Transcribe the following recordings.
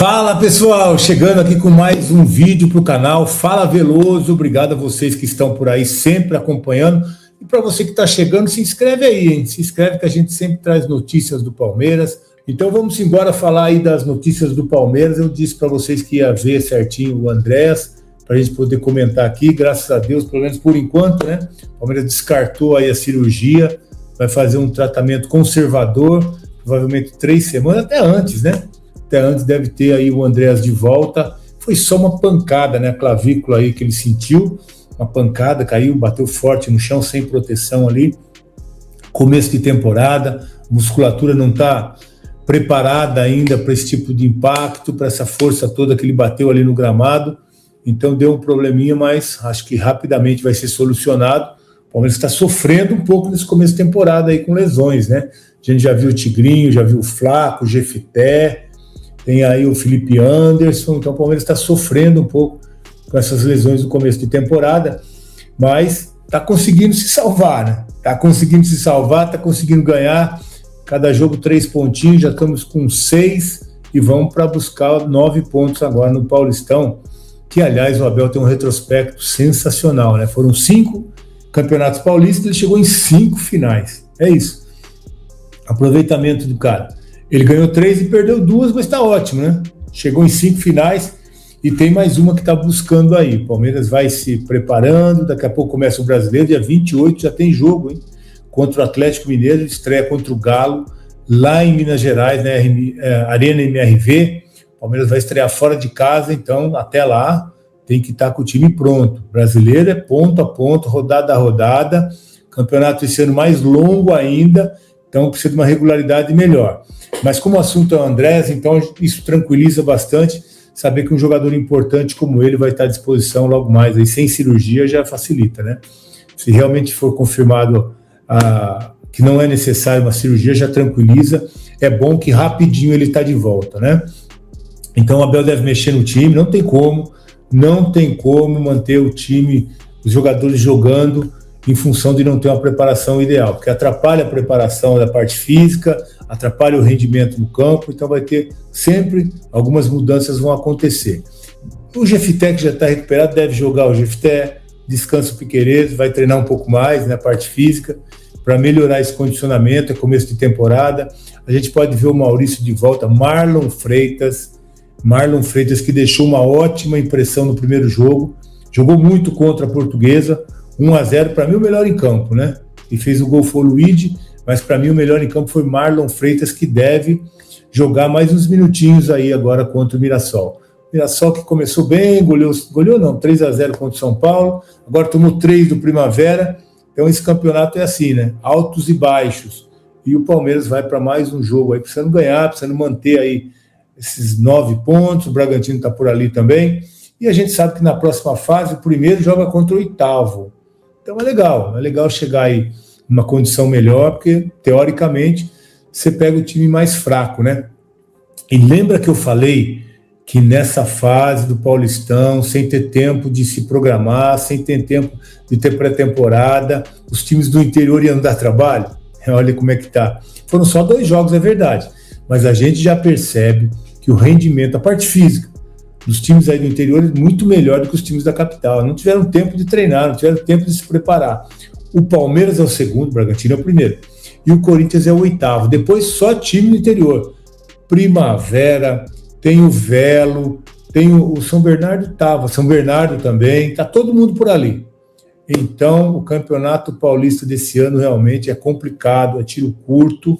Fala pessoal, chegando aqui com mais um vídeo para o canal Fala Veloso. Obrigado a vocês que estão por aí sempre acompanhando. E para você que está chegando, se inscreve aí, hein? Se inscreve que a gente sempre traz notícias do Palmeiras. Então vamos embora falar aí das notícias do Palmeiras. Eu disse para vocês que ia ver certinho o Andrés, para a gente poder comentar aqui. Graças a Deus, pelo menos por enquanto, né? O Palmeiras descartou aí a cirurgia, vai fazer um tratamento conservador, provavelmente 3 semanas, até antes, né? Até antes deve ter aí o Andrés de volta. Foi só uma pancada, né? A clavícula aí que ele sentiu, uma pancada, caiu, bateu forte no chão, sem proteção ali. Começo de temporada, a musculatura não está preparada ainda para esse tipo de impacto, para essa força toda que ele bateu ali no gramado. Então deu um probleminha, mas acho que rapidamente vai ser solucionado. O Palmeiras está sofrendo um pouco nesse começo de temporada aí com lesões, né? A gente já viu o Tigrinho, já viu o Flaco, o Jefité, tem aí o Felipe Anderson. Então o Palmeiras está sofrendo um pouco com essas lesões no começo de temporada, mas está conseguindo se salvar, né? Está conseguindo se salvar, está conseguindo ganhar. Cada jogo 3 pontinhos, já estamos com 6 e vamos para buscar 9 pontos agora no Paulistão, que aliás o Abel tem um retrospecto sensacional, né? Foram 5 campeonatos paulistas, ele chegou em 5 finais, é isso. Aproveitamento do cara. Ele ganhou 3 e perdeu 2, mas está ótimo, né? Chegou em 5 finais e tem mais uma que está buscando aí. O Palmeiras vai se preparando, daqui a pouco começa o Brasileiro, dia 28 já tem jogo, hein? Contra o Atlético Mineiro, estreia contra o Galo, lá em Minas Gerais, né? Arena MRV. O Palmeiras vai estrear fora de casa, então até lá tem que estar com o time pronto. Brasileiro é ponto a ponto, rodada a rodada. Campeonato esse ano mais longo ainda, então precisa de uma regularidade melhor. Mas como o assunto é o Andrés, então isso tranquiliza bastante, saber que um jogador importante como ele vai estar à disposição logo mais, aí sem cirurgia já facilita, né? Se realmente for confirmado que não é necessário uma cirurgia, já tranquiliza. É bom que rapidinho ele está de volta, né? Então o Abel deve mexer no time, não tem como manter o time, os jogadores jogando em função de não ter uma preparação ideal, porque atrapalha a preparação da parte física, atrapalha o rendimento no campo, então vai ter sempre algumas mudanças vão acontecer. O Jefité, que já está recuperado, deve jogar o Jefité, descansa o Piquerez, vai treinar um pouco mais na parte física, para melhorar esse condicionamento, é começo de temporada. A gente pode ver o Maurício de volta, Marlon Freitas que deixou uma ótima impressão no primeiro jogo, jogou muito contra a Portuguesa, 1-0, para mim o melhor em campo, né? E fez o gol foi o Luigi, mas para mim o melhor em campo foi Marlon Freitas, que deve jogar mais uns minutinhos aí agora contra o Mirassol. Mirassol que começou bem, goleou não, 3-0 contra o São Paulo, agora tomou 3 do Primavera. Então esse campeonato é assim, né? Altos e baixos. E o Palmeiras vai para mais um jogo aí, precisando ganhar, precisando manter aí esses 9 pontos, o Bragantino está por ali também. E a gente sabe que na próxima fase, o primeiro joga contra o 8º. Então é legal chegar aí numa condição melhor, porque teoricamente você pega o time mais fraco, né? E lembra que eu falei que nessa fase do Paulistão, sem ter tempo de se programar, sem ter tempo de ter pré-temporada, os times do interior iam dar trabalho? Olha como é que tá. Foram só 2 jogos, é verdade, mas a gente já percebe que o rendimento, a parte física dos times aí do interior é muito melhor do que os times da capital. Não tiveram tempo de treinar, não tiveram tempo de se preparar. O Palmeiras é o segundo, o Bragantino é o primeiro, e o Corinthians é o 8º. Depois só time do interior. Primavera, tem o Velo, tem o São Bernardo São Bernardo também, está todo mundo por ali. Então, o Campeonato Paulista desse ano realmente é complicado, é tiro curto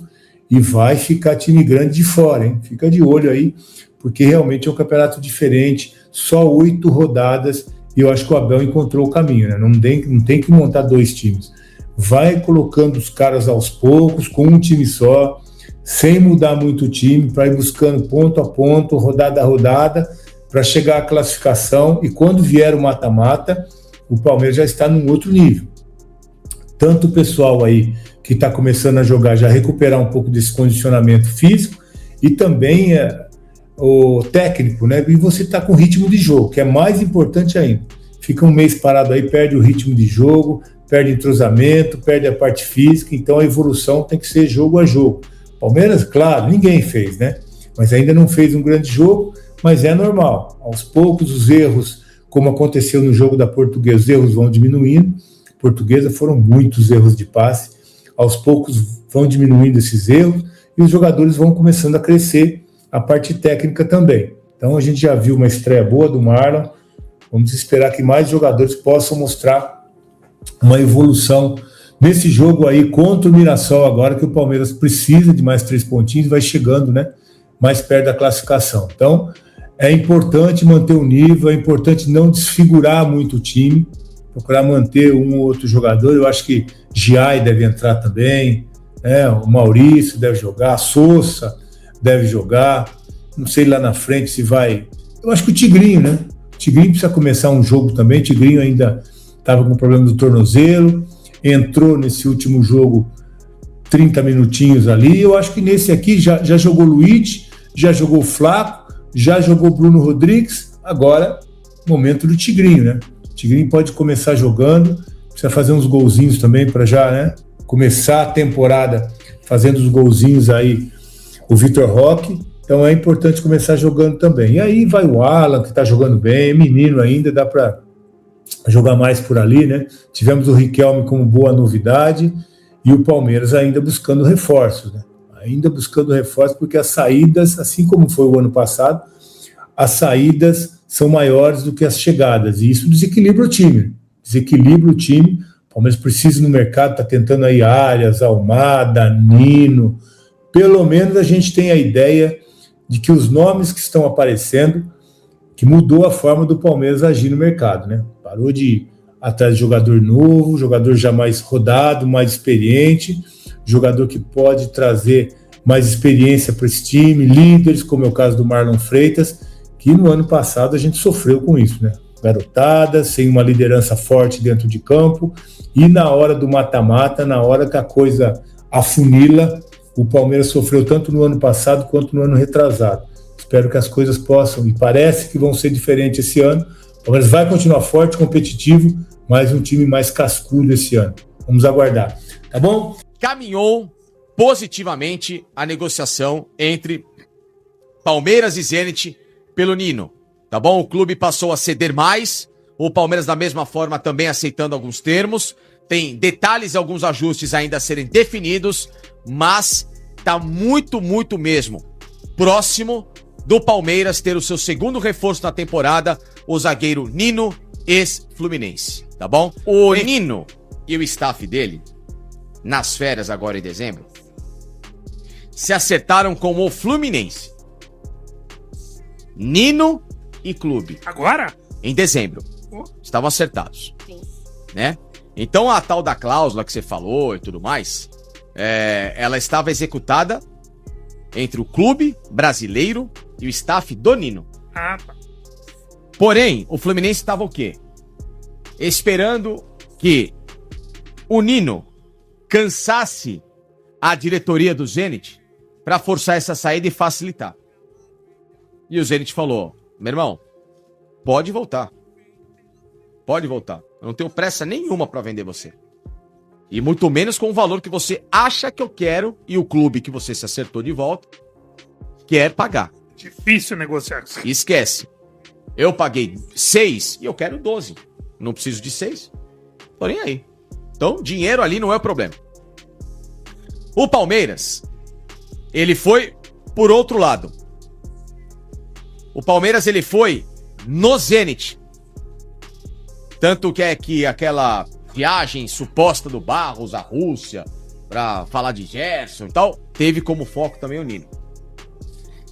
e vai ficar time grande de fora, hein? Fica de olho aí, porque realmente é um campeonato diferente, só 8 rodadas, e eu acho que o Abel encontrou o caminho, né? Não tem que montar 2 times. Vai colocando os caras aos poucos, com um time só, sem mudar muito o time, para ir buscando ponto a ponto, rodada a rodada, para chegar à classificação, e quando vier o mata-mata, o Palmeiras já está num outro nível. Tanto o pessoal aí que está começando a jogar já recuperar um pouco desse condicionamento físico, e também o técnico, né? E você está com ritmo de jogo, que é mais importante ainda. Fica um mês parado aí, perde o ritmo de jogo, perde entrosamento, perde a parte física, então a evolução tem que ser jogo a jogo. Palmeiras, claro, ninguém fez, né? Mas ainda não fez um grande jogo, mas é normal. Aos poucos, os erros, como aconteceu no jogo da Portuguesa, os erros vão diminuindo. Portuguesa foram muitos erros de passe. Aos poucos vão diminuindo esses erros e os jogadores vão começando a crescer, a parte técnica também. Então a gente já viu uma estreia boa do Marlon. Vamos esperar que mais jogadores possam mostrar uma evolução nesse jogo aí contra o Mirassol agora, que o Palmeiras precisa de mais 3 pontinhos, vai chegando, né, mais perto da classificação. Então é importante manter o nível, é importante não desfigurar muito o time, procurar manter um ou outro jogador. Eu acho que Giai deve entrar também, né? O Maurício deve jogar, Sousa deve jogar, não sei lá na frente se vai... Eu acho que o Tigrinho, né? O Tigrinho precisa começar um jogo também. O Tigrinho ainda estava com problema do tornozelo, entrou nesse último jogo 30 minutinhos ali. Eu acho que nesse aqui já jogou Luiz, já jogou Flaco, já jogou Bruno Rodrigues. Agora, momento do Tigrinho, né? O Tigrinho pode começar jogando, precisa fazer uns golzinhos também para já, né, começar a temporada fazendo os golzinhos aí, o Vitor Roque. Então é importante começar jogando também. E aí vai o Alan, que está jogando bem, é menino ainda, dá para jogar mais por ali, né? Tivemos o Riquelme como boa novidade e o Palmeiras ainda buscando reforços, né? Ainda buscando reforços, porque as saídas, assim como foi o ano passado, as saídas são maiores do que as chegadas, e isso desequilibra o time. O Palmeiras precisa no mercado, está tentando aí Arias, Almada, Nino. Pelo menos a gente tem a ideia de que os nomes que estão aparecendo, que mudou a forma do Palmeiras agir no mercado, né? Parou de ir atrás de jogador novo, jogador já mais rodado, mais experiente, jogador que pode trazer mais experiência para esse time, líderes, como é o caso do Marlon Freitas, que no ano passado a gente sofreu com isso, né? Garotada, sem uma liderança forte dentro de campo, e na hora do mata-mata, na hora que a coisa afunila, o Palmeiras sofreu tanto no ano passado quanto no ano retrasado. Espero que as coisas possam, e parece que vão ser diferentes esse ano. O Palmeiras vai continuar forte, competitivo, mas um time mais cascudo esse ano. Vamos aguardar, tá bom? Caminhou positivamente a negociação entre Palmeiras e Zenit pelo Nino, tá bom? O clube passou a ceder mais, o Palmeiras da mesma forma também aceitando alguns termos, tem detalhes e alguns ajustes ainda a serem definidos, mas tá muito mesmo próximo do Palmeiras ter o seu segundo reforço na temporada, o zagueiro Nino, ex-Fluminense, tá bom? O Nino e o staff dele, nas férias agora em dezembro, se acertaram com o Fluminense. Nino e clube. Agora? Em dezembro. Estavam acertados. Sim. Né? Então a tal da cláusula que você falou e tudo mais, ela estava executada entre o clube brasileiro e o staff do Nino. Ah, tá. Porém, o Fluminense estava o quê? Esperando que o Nino cansasse a diretoria do Zenit para forçar essa saída e facilitar. E o Zenit falou, meu irmão, pode voltar. Pode voltar. Eu não tenho pressa nenhuma para vender você. E muito menos com o valor que você acha que eu quero e o clube que você se acertou de volta quer pagar. Difícil negociar. Esquece. Eu paguei 6 e eu quero 12. Não preciso de 6. Tô nem aí. Então, dinheiro ali não é o problema. O Palmeiras, ele foi por outro lado. O Palmeiras, ele foi no Zenit. Tanto que é que aquela viagem suposta do Barros à Rússia pra falar de Gerson e tal, teve como foco também o Nino.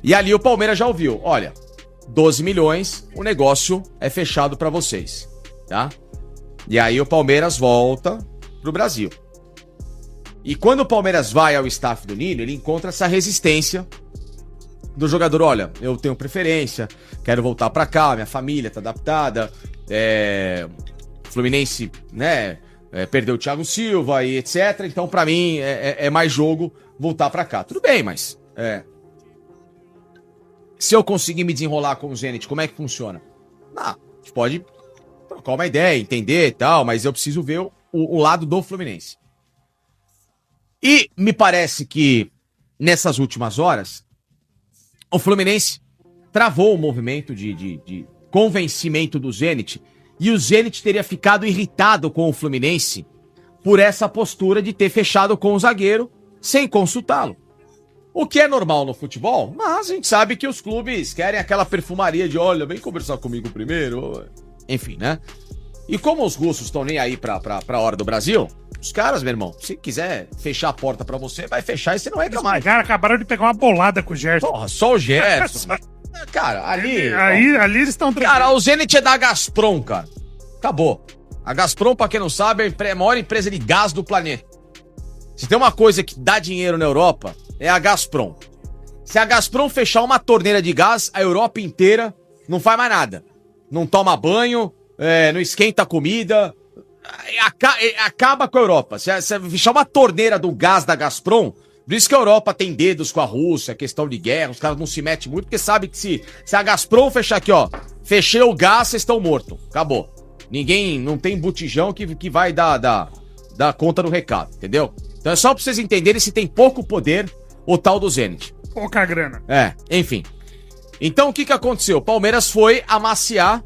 E ali o Palmeiras já ouviu, olha, 12 milhões, o negócio é fechado pra vocês, tá? E aí o Palmeiras volta pro Brasil. E quando o Palmeiras vai ao staff do Nino, ele encontra essa resistência do jogador, olha, eu tenho preferência, quero voltar pra cá, minha família tá adaptada, Fluminense, né, perdeu o Thiago Silva e etc, então pra mim é mais jogo voltar pra cá. Tudo bem, mas se eu conseguir me desenrolar com o Zenit, como é que funciona? A gente pode trocar uma ideia, entender e tal, mas eu preciso ver o lado do Fluminense. E me parece que nessas últimas horas o Fluminense travou o movimento de convencimento do Zenit, e o Zenit teria ficado irritado com o Fluminense por essa postura de ter fechado com o zagueiro sem consultá-lo. O que é normal no futebol, mas a gente sabe que os clubes querem aquela perfumaria de, olha, vem conversar comigo primeiro. Enfim, né? E como os russos estão nem aí pra hora do Brasil, os caras, meu irmão, se quiser fechar a porta pra você, vai fechar e você não entra mais. Acabaram de pegar uma bolada com o Gerson. Porra, só o Gerson. Cara, ali... Ali eles estão... Cara, o Zenit é da Gazprom, cara. Acabou. A Gazprom, pra quem não sabe, é a maior empresa de gás do planeta. Se tem uma coisa que dá dinheiro na Europa, é a Gazprom. Se a Gazprom fechar uma torneira de gás, a Europa inteira não faz mais nada. Não toma banho, não esquenta a comida, acaba com a Europa. Se fechar uma torneira do gás da Gazprom, por isso que a Europa tem dedos com a Rússia, questão de guerra, os caras não se metem muito, porque sabe que se a Gazprom fechar aqui, ó, fechei o gás, vocês estão mortos. Acabou. Ninguém, não tem botijão que vai dar conta do recado, entendeu? Então é só pra vocês entenderem se tem pouco poder o tal do Zenit. Pouca grana. Enfim. Então o que aconteceu? O Palmeiras foi amaciar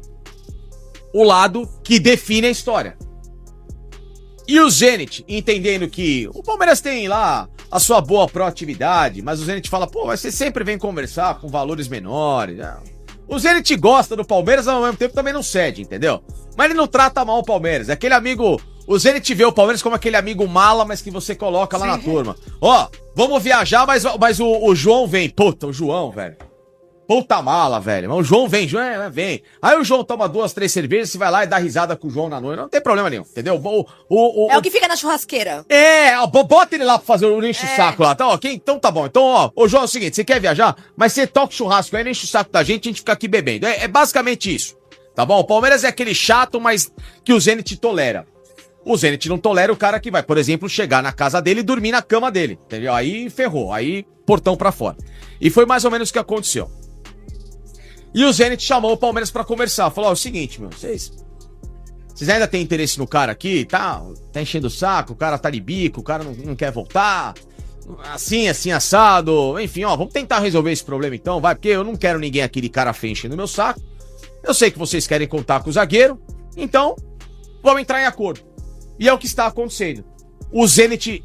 o lado que define a história. E o Zenit, entendendo que o Palmeiras tem lá a sua boa proatividade, mas o Zenit fala, pô, mas você sempre vem conversar com valores menores. O Zenit gosta do Palmeiras, ao mesmo tempo também não cede, entendeu? Mas ele não trata mal o Palmeiras. É aquele amigo... O Zenit vê o Palmeiras como aquele amigo mala, mas que você coloca lá na turma. Ó, vamos viajar, mas o João vem. Puta, o João, velho. Puta mala, velho. Mas o João vem, vem. Aí o João toma 2, 3 cervejas, você vai lá e dá risada com o João na noite. Não tem problema nenhum, entendeu? É o que fica na churrasqueira. Bota ele lá pra fazer o enche o saco lá. Tá, ok? Então tá bom. Então, ó, ô João, é o seguinte, você quer viajar? Mas você toca o churrasco aí, não enche o saco da gente, a gente fica aqui bebendo. É basicamente isso. Tá bom? O Palmeiras é aquele chato, mas que o Zenit tolera. O Zenit não tolera o cara que vai, por exemplo, chegar na casa dele e dormir na cama dele, entendeu? Aí ferrou, aí portão pra fora. E foi mais ou menos o que aconteceu. E o Zenit chamou o Palmeiras pra conversar. Falou, ó, é o seguinte, meu, vocês ainda têm interesse no cara aqui, tá enchendo o saco, o cara tá de bico, o cara não quer voltar, assim, assado, enfim, ó, vamos tentar resolver esse problema então, vai, porque eu não quero ninguém aqui de cara feia enchendo meu saco. Eu sei que vocês querem contar com o zagueiro, então vamos entrar em acordo. E é o que está acontecendo. O Zenit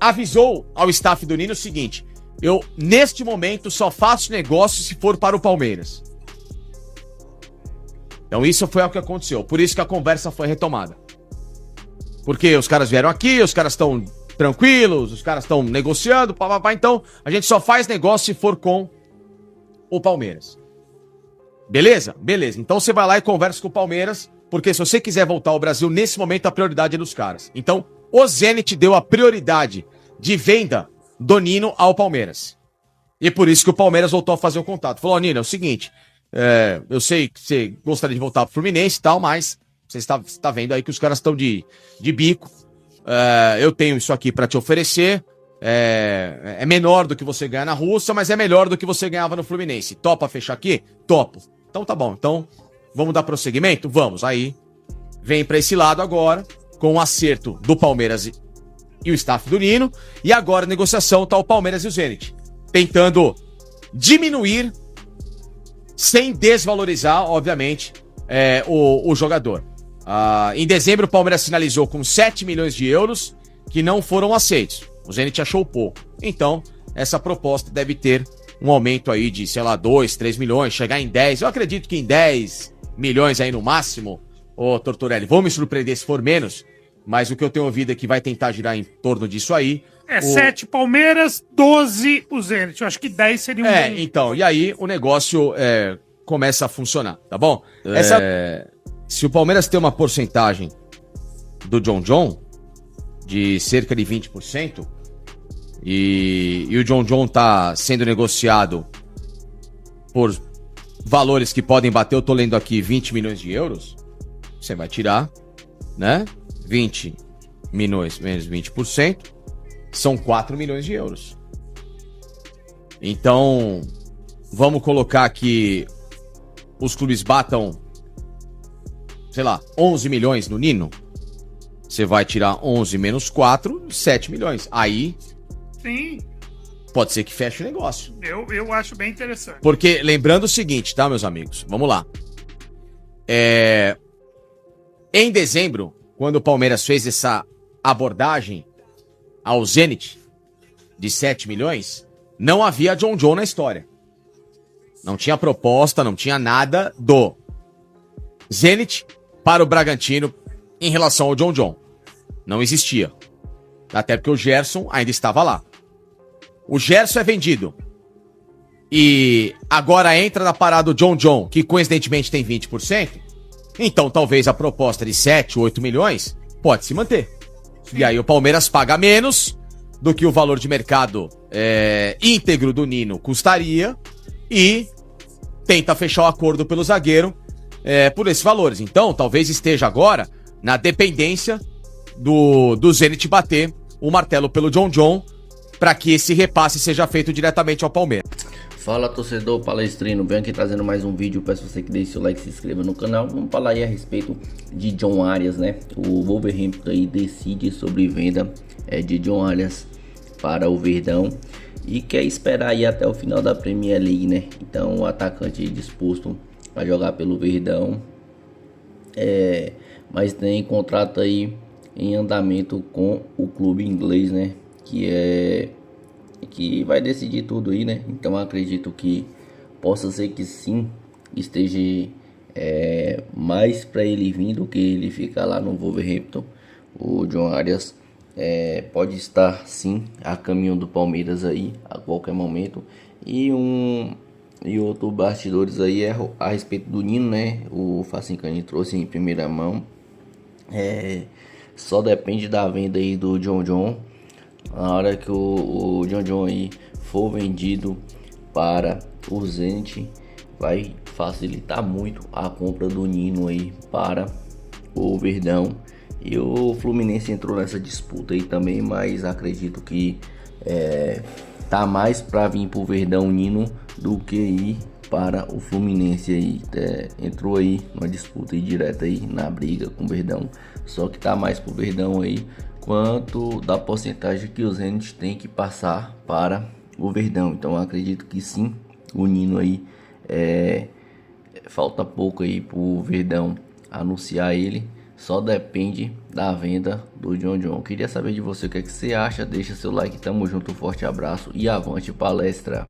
avisou ao staff do Nino o seguinte: eu, neste momento, só faço negócio se for para o Palmeiras. Então isso foi o que aconteceu. Por isso que a conversa foi retomada. Porque os caras vieram aqui, os caras estão tranquilos, os caras estão negociando, papapá. Então a gente só faz negócio se for com o Palmeiras. Beleza? Beleza. Então você vai lá e conversa com o Palmeiras. Porque se você quiser voltar ao Brasil, nesse momento a prioridade é dos caras. Então, o Zenit deu a prioridade de venda do Nino ao Palmeiras. E por isso que o Palmeiras voltou a fazer o contato. Falou, Nino, é o seguinte, eu sei que você gostaria de voltar pro Fluminense e tal, mas você está vendo aí que os caras estão de bico. Eu tenho isso aqui para te oferecer. É menor do que você ganha na Rússia, mas é melhor do que você ganhava no Fluminense. Topa fechar aqui? Topo. Então tá bom, então... Vamos dar prosseguimento? Vamos. Aí, vem pra esse lado agora, com o acerto do Palmeiras e o staff do Nino. E agora a negociação tá o Palmeiras e o Zenit. Tentando diminuir, sem desvalorizar, obviamente, o jogador. Em dezembro, o Palmeiras sinalizou com 7 milhões de euros que não foram aceitos. O Zenit achou pouco. Então, essa proposta deve ter um aumento aí de, sei lá, 2, 3 milhões, chegar em 10. Eu acredito que em 10... milhões aí no máximo, ô Tortorelli, vou me surpreender se for menos, mas o que eu tenho ouvido é que vai tentar girar em torno disso aí. 7 Palmeiras, 12 o Zenit, eu acho que 10 seria um... Então, e aí o negócio começa a funcionar, tá bom? Se o Palmeiras tem uma porcentagem do John de cerca de 20%, e o John tá sendo negociado por valores que podem bater, eu tô lendo aqui 20 milhões de euros, você vai tirar, né? 20 milhões menos 20%, são 4 milhões de euros. Então, vamos colocar que os clubes batam, sei lá, 11 milhões no Nino. Você vai tirar 11 menos 4, 7 milhões. Aí... Sim. pode ser que feche o negócio. Eu acho bem interessante. Porque, lembrando o seguinte, tá, meus amigos? Vamos lá. Em dezembro, quando o Palmeiras fez essa abordagem ao Zenit de 7 milhões, não havia John John na história. Não tinha proposta, não tinha nada do Zenit para o Bragantino em relação ao John John. Não existia. Até porque o Gerson ainda estava lá. O Gerson é vendido. E agora entra na parada do John John, que coincidentemente tem 20%. Então talvez a proposta de 7, 8 milhões pode se manter. E aí o Palmeiras paga menos do que o valor de mercado íntegro do Nino custaria e tenta fechar o acordo pelo zagueiro por esses valores. Então talvez esteja agora na dependência do Zenit bater o martelo pelo John John para que esse repasse seja feito diretamente ao Palmeiras. Fala, torcedor palestrino, venho aqui trazendo mais um vídeo. Peço você que deixe seu like e se inscreva no canal. Vamos falar aí a respeito de John Arias, né? O Wolverhampton aí decide sobre venda de John Arias para o Verdão e quer esperar aí até o final da Premier League, né? Então o atacante aí disposto a jogar pelo Verdão, mas tem contrato aí em andamento com o clube inglês, né? Que vai decidir tudo aí, né? Então acredito que possa ser que sim esteja mais para ele vir do que ele ficar lá no Wolverhampton. O John Arias pode estar sim a caminho do Palmeiras aí a qualquer momento. E outro bastidores aí a respeito do Nino, né? O Facincani trouxe em primeira mão. Só depende da venda aí do John John. Na hora que o John John aí for vendido para o Zenit, vai facilitar muito a compra do Nino aí para o Verdão. E o Fluminense entrou nessa disputa aí também, mas acredito que tá mais para vir para o Verdão Nino do que ir para o Fluminense aí. Entrou aí numa disputa aí direta aí na briga com o Verdão, só que tá mais pro Verdão aí quanto da porcentagem que o Zenit tem que passar para o Verdão. Então acredito que sim, o Nino aí falta pouco aí pro Verdão anunciar ele, só depende da venda do John John. Queria saber de você o que é que você acha, deixa seu like, tamo junto, um forte abraço e avante palestra.